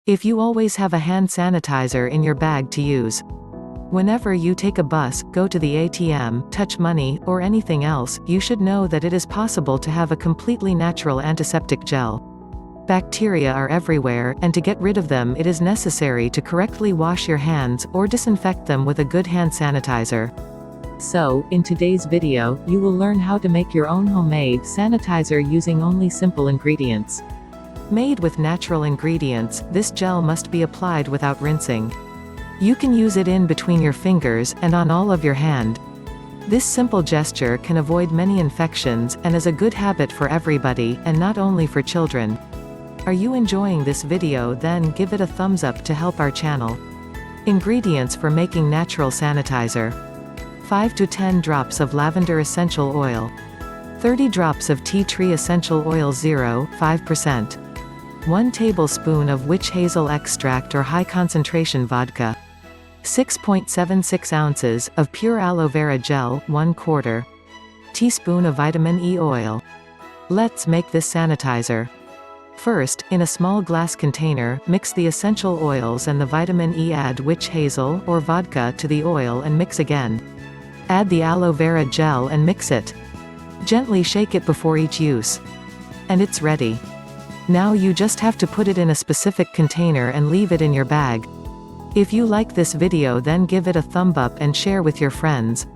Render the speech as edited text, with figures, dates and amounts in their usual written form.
If you always have a hand sanitizer in your bag to use. Whenever you take a bus, go to the ATM, touch money, or anything else, you should know that it is possible to have a completely natural antiseptic gel. Bacteria are everywhere, and to get rid of them it is necessary to correctly wash your hands, or disinfect them with a good hand sanitizer. So, in today's video, you will learn how to make your own homemade sanitizer using only simple ingredients. Made with natural ingredients, this gel must be applied without rinsing. You can use it in between your fingers, and on all of your hand. This simple gesture can avoid many infections, and is a good habit for everybody, and not only for children. Are you enjoying this video? Then give it a thumbs up to help our channel. Ingredients for making natural sanitizer: 5 to 10 drops of lavender essential oil, 30 drops of tea tree essential oil 0.5%, 1 tablespoon of witch hazel extract or high concentration vodka, 6.76 ounces of pure aloe vera gel, 1/4 teaspoon of vitamin E oil. Let's make this sanitizer. First, in a small glass container, mix the essential oils and the vitamin E. Add witch hazel or vodka to the oil and mix again. Add the aloe vera gel and mix it. Gently shake it before each use. And it's ready. Now you just have to put it in a specific container and leave it in your bag. If you like this video, then give it a thumb up and share with your friends.